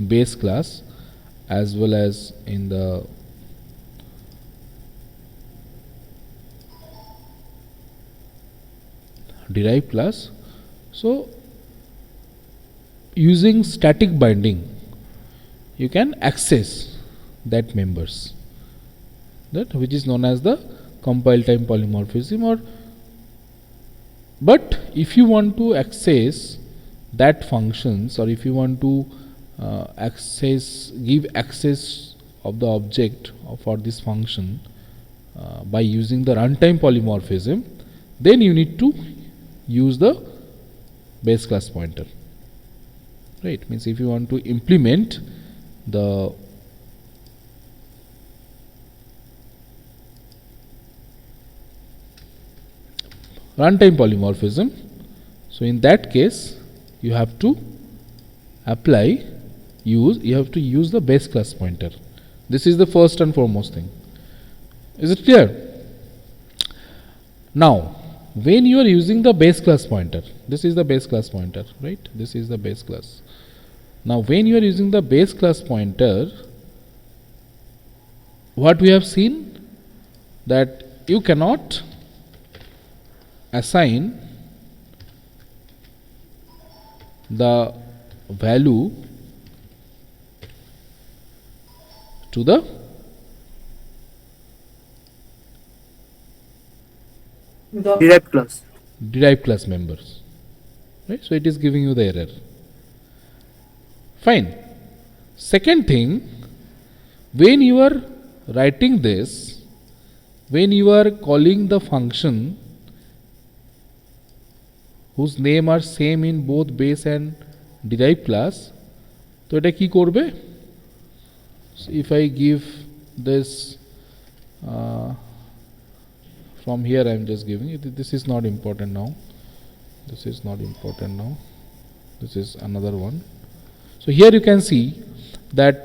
base class as well as in the derived class. So using static binding you can access that members, that which is known as the compile time polymorphism. Or but if you want to access that functions, or if you want to give access of the object for this function by using the runtime polymorphism, then you need to use the base class pointer, right? Means if you want to implement the runtime polymorphism, so in that case you have to use the base class pointer. This is the first and foremost thing. Is it clear? Now when you are using the base class pointer, this is the base class pointer, right? This is the base class. Now when you are using the base class pointer, what we have seen, that you cannot assign the value to the derived class members, right? So it is giving you the error. Fine. Second thing, when you are writing this, when you are calling the function whose name are same in both base and derived class, तो এটা কি করবে? So if I give this from here, I am just giving it. This is not important now. This is not important now. This is another one. So here you can see that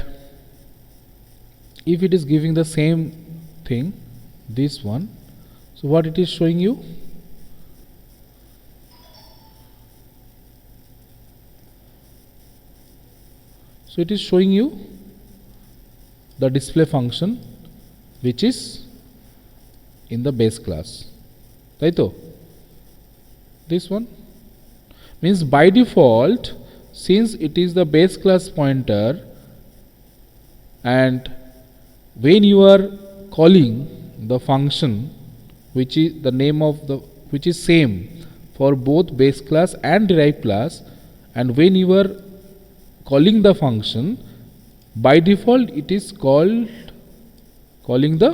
if it is giving the same thing, this one, so what it is showing you? So it is showing you the display function which is in the base class, right? This one means by default, since it is the base class pointer, and when you are calling the function which is the name of the which is same for both base class and derived class, and when you are calling the function, by default it is calling the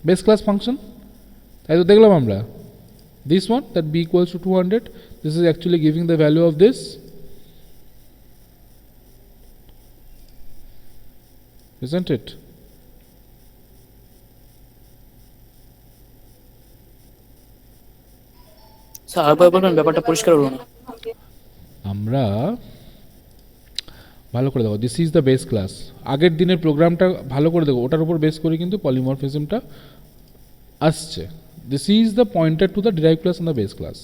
base class function. তাই তো দেখলাম আমরা, this one, that b equals to 200, this is actually giving the value of this, isn't it? Sir আরেকবার বলবেন, ব্যাপারটা পরিষ্কার হলো না। আমরা ভালো করে দেখো, this is the base class. আগের দিনের প্রোগ্রামটা ভালো করে দেখো, ওটার উপর বেস করে কিন্তু পলিমরফিজমটা আসছে। This is the pointer to the derived class and the base class.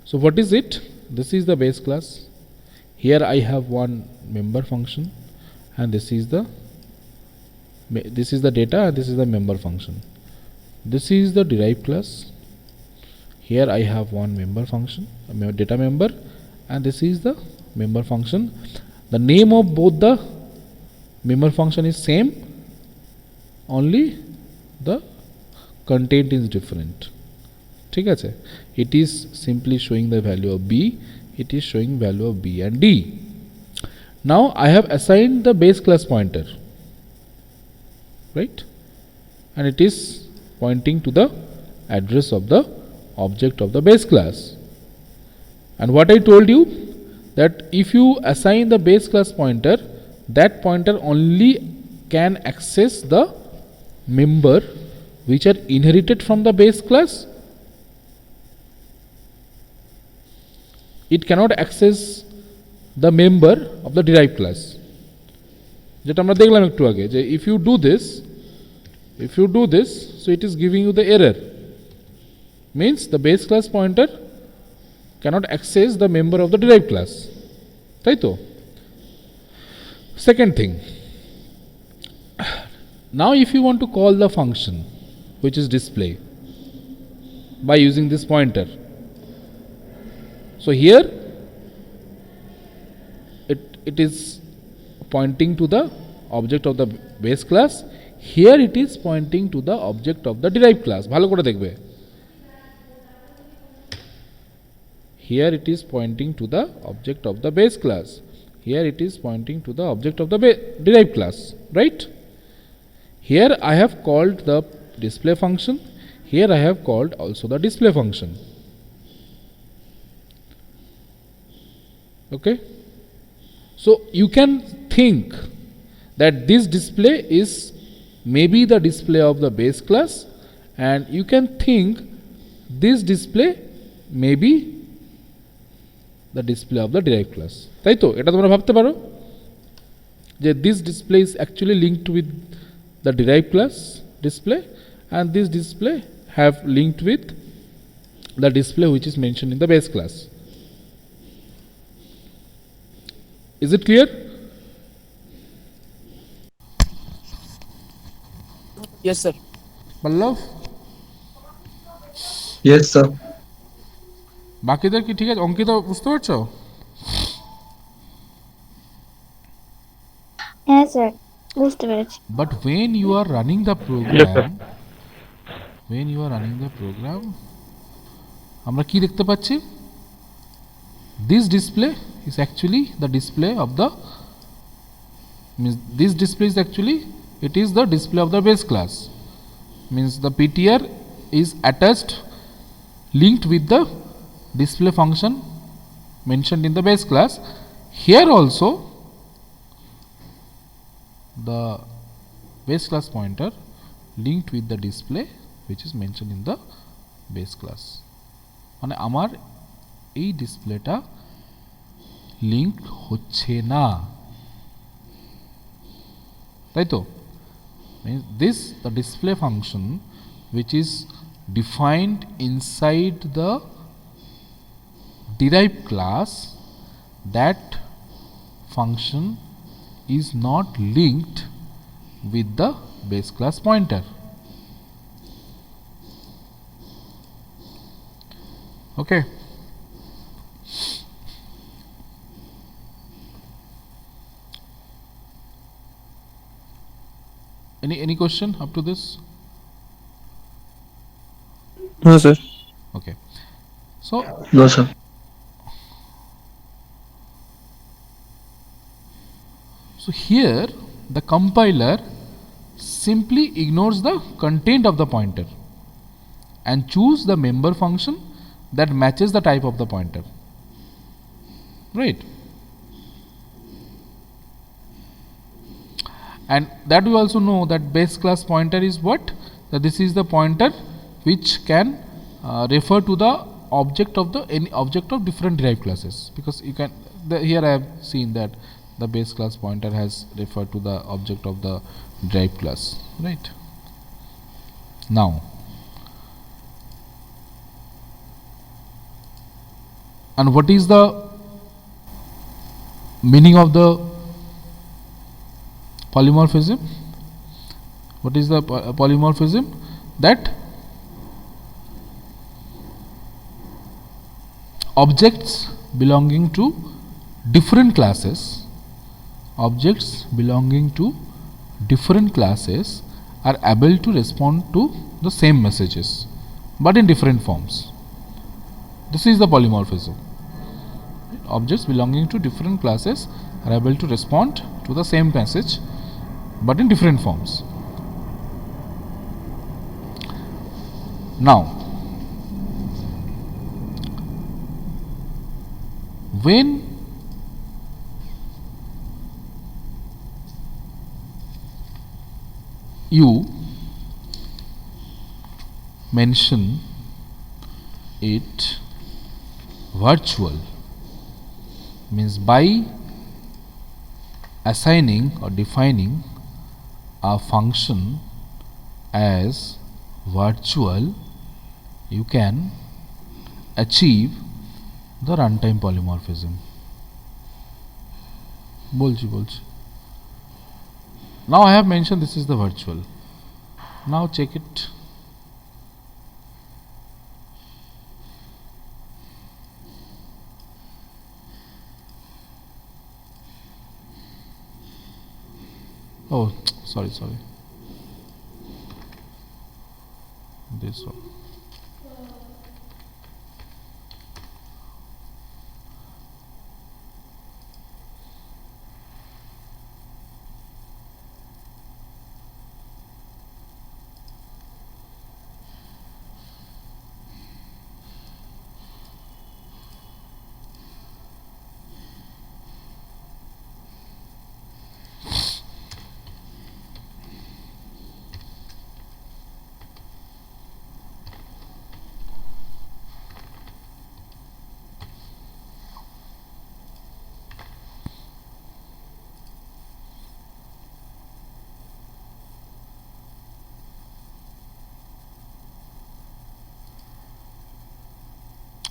So what is it? This is the base class. Here I have one member function, and this is the data, and this is the member function. This is the derived class. Here I have one member function, a data member, and this is the member function. The name of both the member function is same, only the content is different. ঠিক আছে? It is simply showing the value of b, it is showing value of b and d. Now I have assigned the base class pointer, right? And it is pointing to the address of the object of the base class. And what I told you, that if you assign the base class pointer, that pointer only can access the member which are inherited from the base class. It cannot access the member of the derived class. যেটা আমরা দেখলাম একটু আগে, যে if you do this, so it is giving you the error. Means the base class pointer cannot access the member of the derived class. তাই তো? Second thing, now if you want to call the function which is display by using this pointer, so here it is pointing to the object of the base class, here it is pointing to the object of the derived class. ভালো করে দেখবে, here it is pointing to the object of the base class, here it is pointing to the object of the derived class, right? Here I have called the display function, here I have called also the display function. Okay, so you can think that this display is maybe the display of the base class, and you can think this display may be the display of the derived class. তাই তো, এটা তোমরা ভাবতে পারো যে this display is actually linked with the derived class display, and this display have linked with the display which is mentioned in the base class. Is it clear? Yes, sir. Pallav, Yes, sir. বাকিদের কি ঠিক আছে? অঙ্কিতা বুঝতে পারছো? হ্যাঁ sir, বুঝতে পেরেছি। But when you are running the program, when you are running the program, আমরা কি দেখতে পাচ্ছি? This display is actually the display of the, means this display is actually, it is the display of the base class, means the ptr is attached, linked with the display function mentioned in the base class. Here also the base class pointer linked with the display which is mentioned in the base class. মানে আমার এই ডিসপ্লেটা link হচ্ছে না, তাই তো? This the display function which is defined inside the derived class, that function is not linked with the base class pointer. Okay, any question up to this? No, sir. Okay, so No, sir. so here the compiler simply ignores the content of the pointer and choose the member function that matches the type of the pointer, right? And that we also know that base class pointer is what? That this is the pointer which can refer to the object of the any object of different derived classes, because you can here I have seen that the base class pointer has referred to the object of the derived class, right? Now and what is the meaning of the polymorphism? What is the polymorphism? That objects belonging to different classes, objects belonging to different classes are able to respond to the same messages but in different forms. This is the polymorphism. Objects belonging to different classes are able to respond to the same message but in different forms. Now when you mention it virtual, means by assigning or defining a function as virtual, you can achieve the runtime polymorphism. বলছি Now I have mentioned this is the virtual. Now check it. Oh, sorry. This one.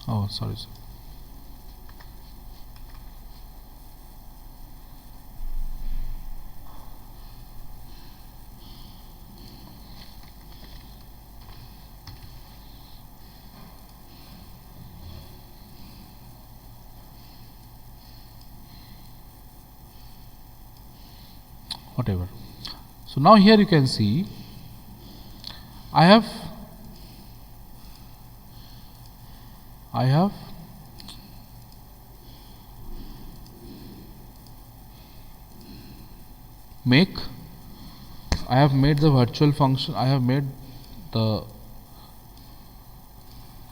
Oh, sorry. Whatever. So now here you can see I have made the virtual function. I have made the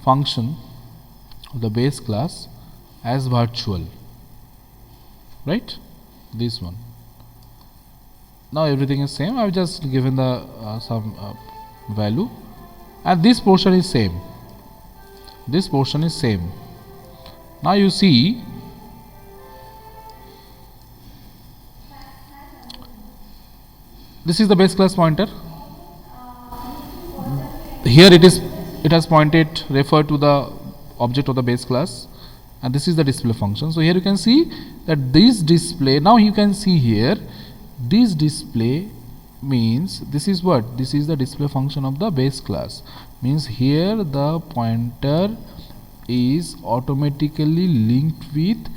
function of the base class as virtual, right? This one. Now everything is same. I have just given the some value, and this portion is same. This portion is same. Now you see this is the base class pointer. Here it has pointed refer to the object of the base class, and this is the display function. So here you can see that this display, now you can see here this display means this is what? This is the display function of the base class. Means here the pointer is automatically linked with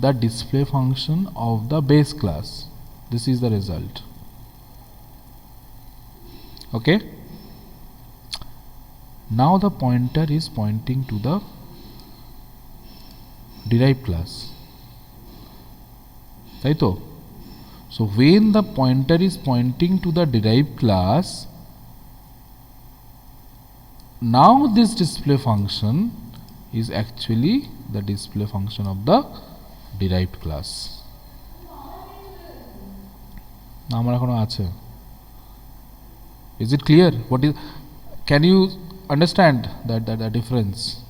the display function of the base class. This is the result. Okay. Now the pointer is pointing to the derived class. Right? So when the pointer is pointing to the derived class, now this display function is actually the display function of the derived class. Is it clear? What is? Can you understand that difference?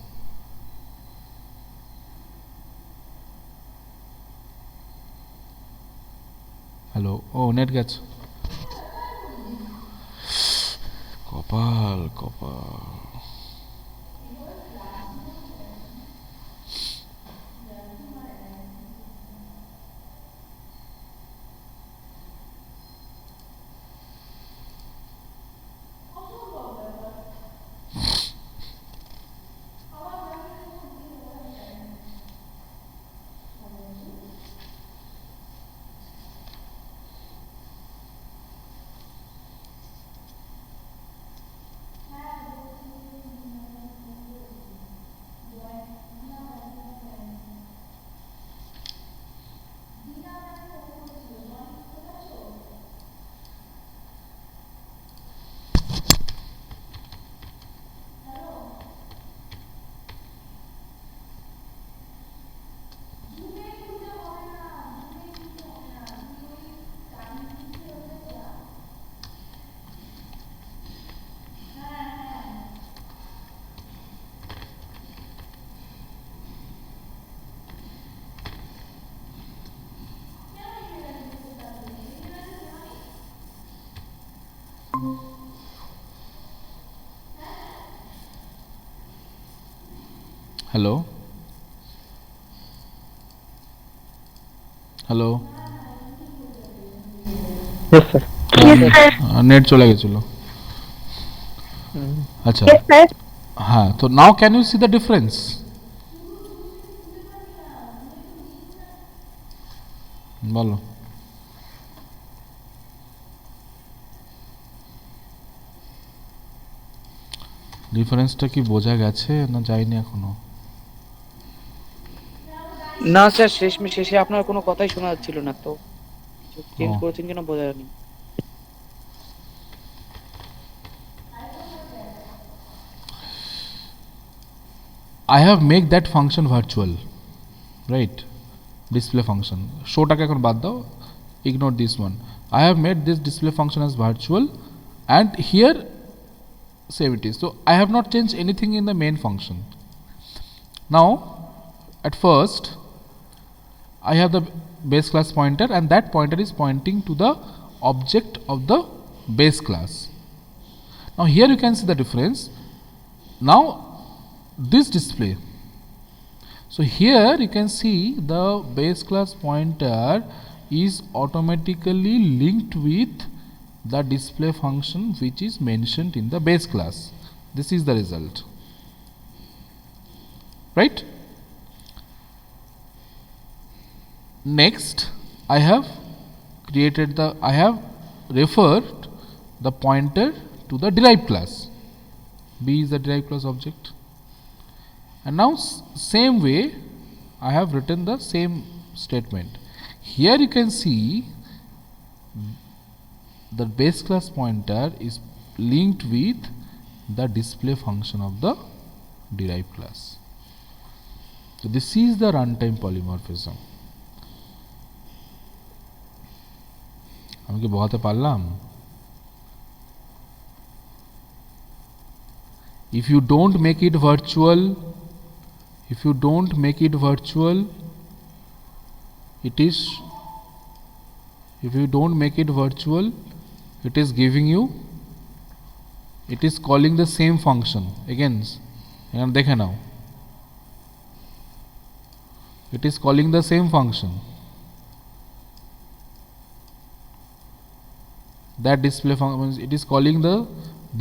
Hello. Oh, net gets. Kopal. Hello. Yes, sir. Net চলে গেছিল। আচ্ছা Yes, sir. হ্যাঁ, তো now can you see the difference? বলো। ডিফারেন্সটা কি বোঝা গেছে না যায়নি এখনো? না স্যার, শেষে আপনার কোনো কথাই শোনা যাচ্ছিল না, তো চেঞ্জ ও। করেছেন কিনা বোঝা যায়নি। I have make that function virtual, right? Display function. শোটাকে এখন বাদ দাও, ignore this one. I have made this display function as virtual, and here same it is. So I have not changed anything in the main function. Now at first I have the base class pointer, and that pointer is pointing to the object of the base class. Now here you can see the difference. Now this display, so here you can see the base class pointer is automatically linked with the display function which is mentioned in the base class. This is the result, right? Next I have referred the pointer to the derived class. B is the derived class object, and now same way I have written the same statement. Here you can see the base class pointer is linked with the display function of the derived class. So this is the runtime polymorphism. আমি কি বোঝাতে পারলাম? If you don't make it virtual, it is giving you, it is calling the same function again. এখানে দেখে নাও, it is calling the same function, that display function, it is calling the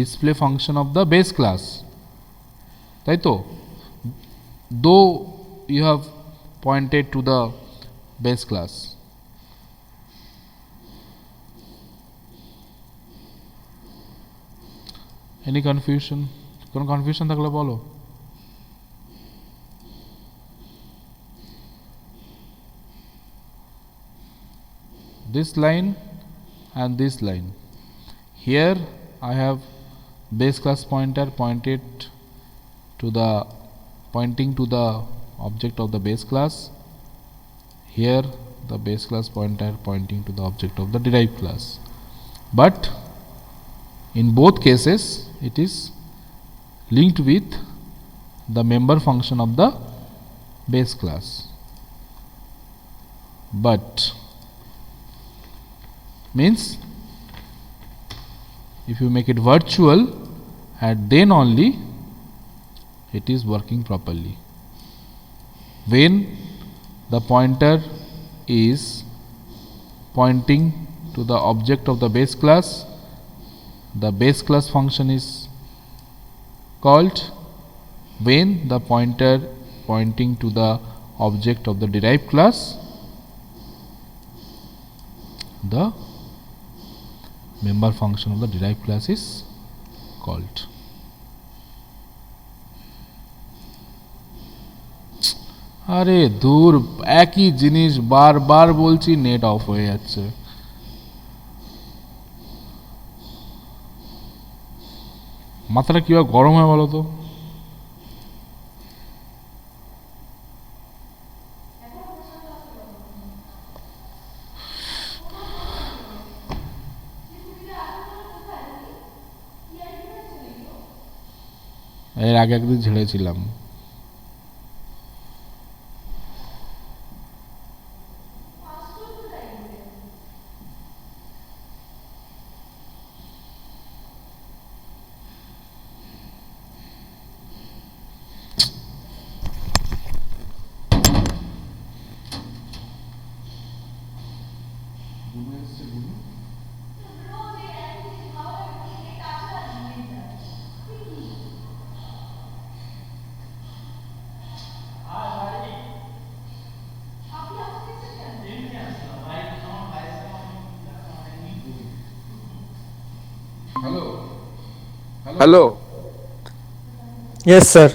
display function of the base class, তাই তো? Though you have pointed to the base class. Any confusion? কোনো confusion থাকলে বলো। This line and this line, here I have base class pointer pointing to the object of the base class. Here the base class pointer pointing to the object of the derived class. But in both cases it is linked with the member function of the base class. But means if you make it virtual, and then only it is working properly. When the pointer is pointing to the object of the base class, the base class function is called. When the pointer pointing to the object of the derived class, the member function of the derived class is called. আরে দূর, একই জিনিস বারবার বলছি, net off হয়ে যাচ্ছে। মাথাটা কিভাবে গরম হয় বলো তো? এর আগে একদিন ঝেড়েছিলাম। Hello, yes sir.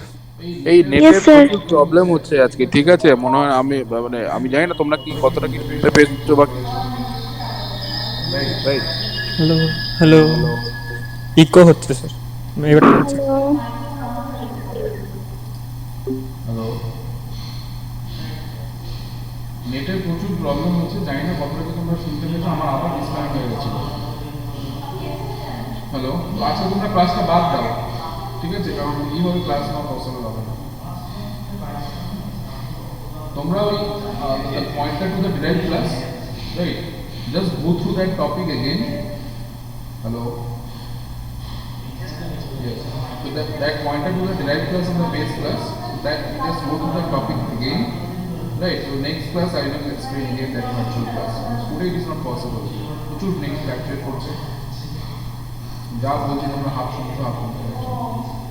এই নেটের sir. প্রচুর প্রবলেম হচ্ছে আজকে, ঠিক আছে? মনে হয় আমি মানে আমি জানি না তোমরা কি কতটা কি পেয়েছো বা রাইট। হ্যালো হ্যালো, ইকো হচ্ছে স্যার, এবার ঠিক আছে। হ্যালো। হ্যালো, নেটের প্রচুর প্রবলেম হচ্ছে, জানি না কতটা কি তোমরা শুনতে পেয়েছো, আমার আবার ডিসকানেক্ট হয়ে গেছিল। হ্যালো, আচ্ছা তোমরা ক্লাসটা বাদ দাও, ঠিক আছে? কারণ এইভাবে ক্লাস নেওয়া পসিবল হবে না। তোমরা ওই pointer to the derived class, right, just go through that topic again. Hello, yes, so that pointer to the derived class in the base class, that just go to the topic again, right? So next class I will explain again that virtual class. Today it is not possible. প্রচুর next factor করছে, যা বলছি তোমরা half শুনছো half শুনতে পারছো,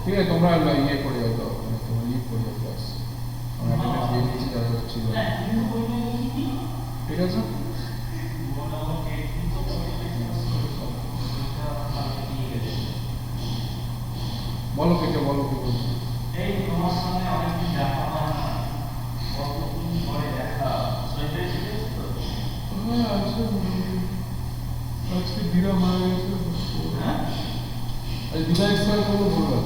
ঠিক আছে? তোমরা ইয়ে করে যাও, তোমরা লিভ করে যাও ক্লাস, আমরা অ্যাটেন্ডেন্স দিয়ে দিচ্ছি যারা ছিল, ঠিক আছে? বলো কে বলো কি বলছো? আজকে দিদা মারা গেছে, দিদা এক্সপায়ার করলো বললো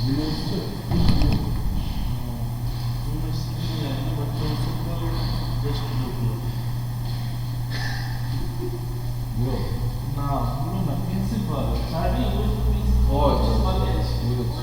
দিদা এসছে। ও আচ্ছা, বুঝেছি।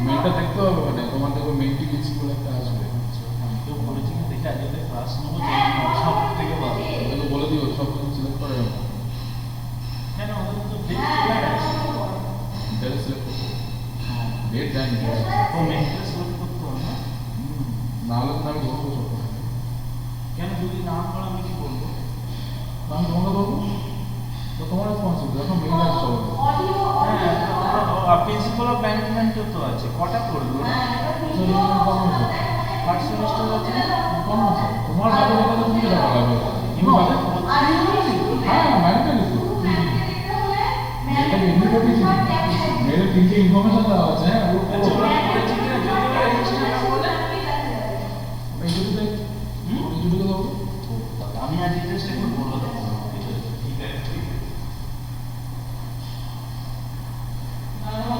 মেলটা দেখতে হবে, মানে তোমার দেখো মেলটি লিস্ট বলে একটা আসবে, ওদেরকে বলে দিও সব কিছু সিলেক্ট করে নেবো, ডেট সিলেক্ট করতে, ডেট জানি না হলে তো আমি বলবো সব, কেন যদি না করো আমি কি বলবো? আমি তোমাকে বলবো, তো তোমার রেসপন্সিবিলিটি, এখন মেল আসতে হবে। হ্যাঁ, প্রিন্সিপাল অফ ম্যানেজমেন্টও তো আছে, কটা করলো না? ফার্স্ট সেমিস্টার আছে, তোমার ভালো কথা তুমি দেখা লাগবে, তুমি ভালো, হ্যাঁ ম্যান্ডেটরি তো, এটা এমনি করেছি, মেয়ের তিনটে ইনফরমেশন দেওয়া আছে, হ্যাঁ আচ্ছা ওরা করেছে কিনা যদি রেজিস্ট্রেশন না বলে এইটুকু দেবো। আমি আজ জাস্ট একটু বলে দেবো, ঠিক আছে? ঠিক আছে,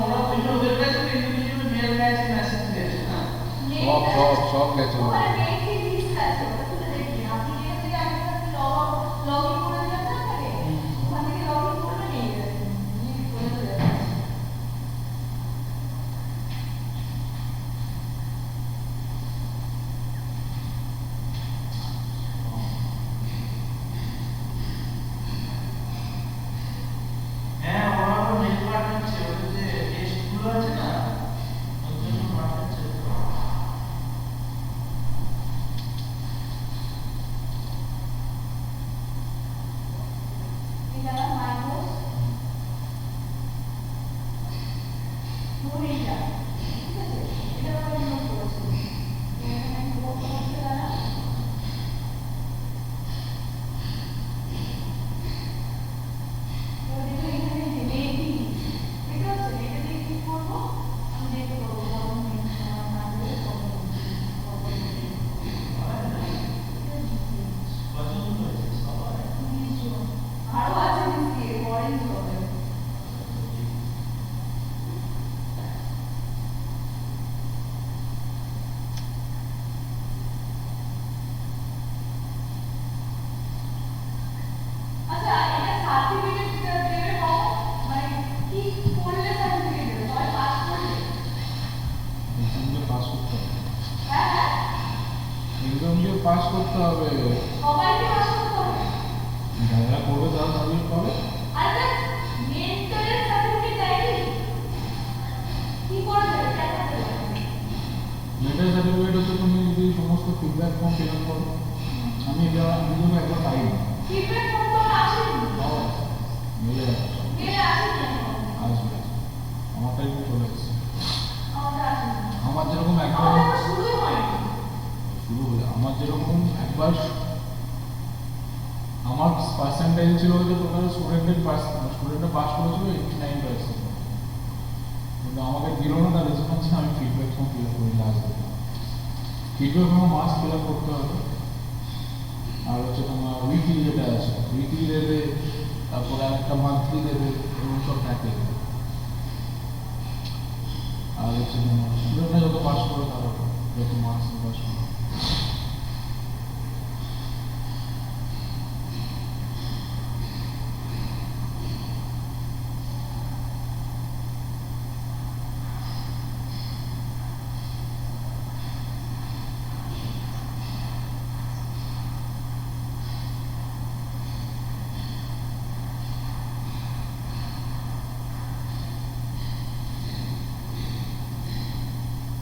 ওরা বললো ওদের কাছে ইন্ডিভিজুয়াল মেল গেছে, মেসেজ দিয়েছে না, সব গেছে হ্যাঁ ওরা তো মেল পাঠাচ্ছে, ওদের যে টেস্টগুলো আছে না ওর জন্য পাঠাচ্ছে। পাস করতে হবে, সবাইকে পাস করতে হবে। যারা করবে তারা সার্টিফিকেট পাবে। আরে মেন্টরের সার্টিফিকেট দেয়নি, কি করবে দেখাতে হবে। মেটার সার্টিফিকেট হচ্ছে তুমি যদি সমস্ত ফিডব্যাক ফর্ম ফিল আপ করো। আমি এটা নিজেও একবার পাইনি। ফিডব্যাক ফর্ম তো আসেনি, মিলে যাবে সব। মেলে আসেনি এখন। আসবে, আমার টাইমে চলে এসেছে। আমাদের আসেনি, আমার যেরকম একবার আমাদের এখন শুরুই হয়নি। শুরু হয়ে আমার যেরকম একবার আমার পার্সেন্টেজ ছিল হচ্ছে টোটাল স্টুডেন্টের পাস করেছিল 89%, কিন্তু আমাকে দিল না, তার রিজন হচ্ছে আমি ফিডব্যাক ফর্ম ফিল আপ করি লাস্ট ডেটে। Feedback form must fill up করতে হবে। আর হচ্ছে তোমার উইকলি যেটা আছে, উইকলি দেবে, তারপরে একটা মান্থলি দেবে, এবং সব থাকে। আর হচ্ছে তোমার স্টুডেন্টরা যত পাস করে তার উপর, যত মার্কস পাস করে।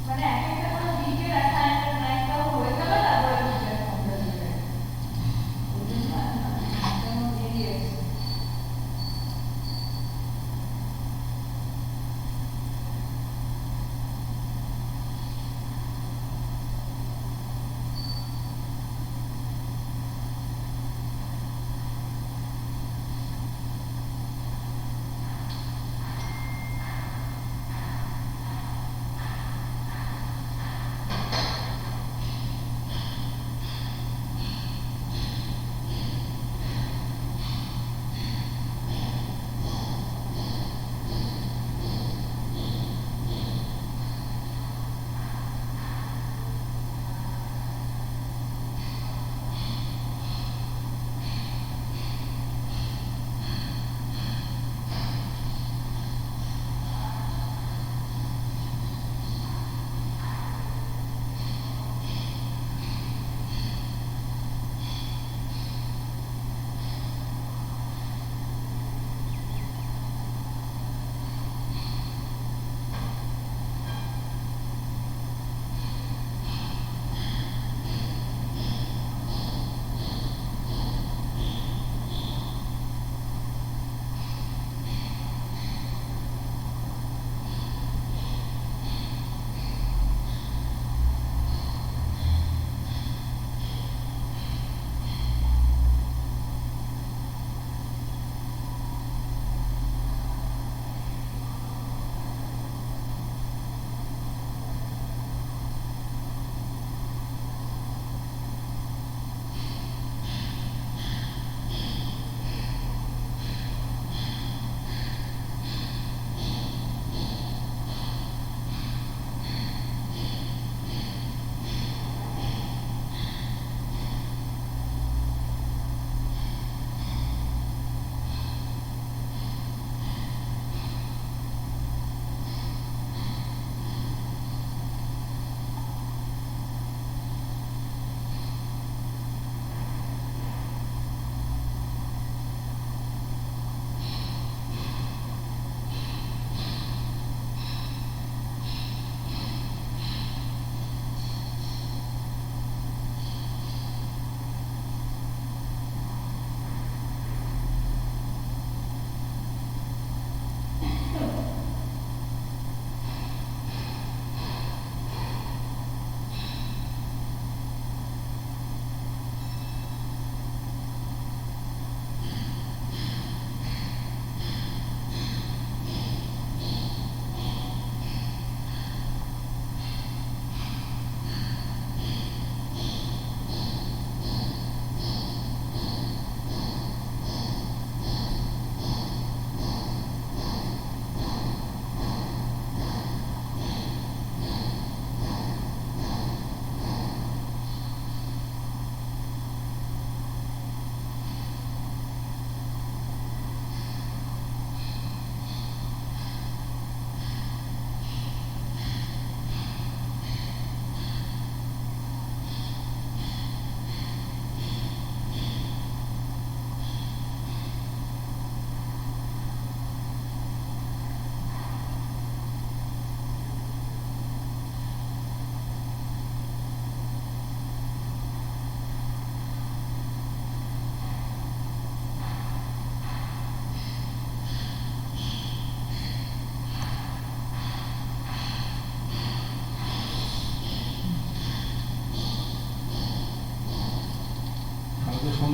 মানে এক একটা করে উইকের অ্যাসাইনমেন্ট, একটা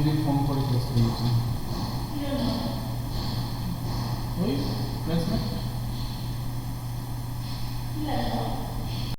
দিদি ফোন করে কেস দিয়েছি ওই প্লেসমেন্ট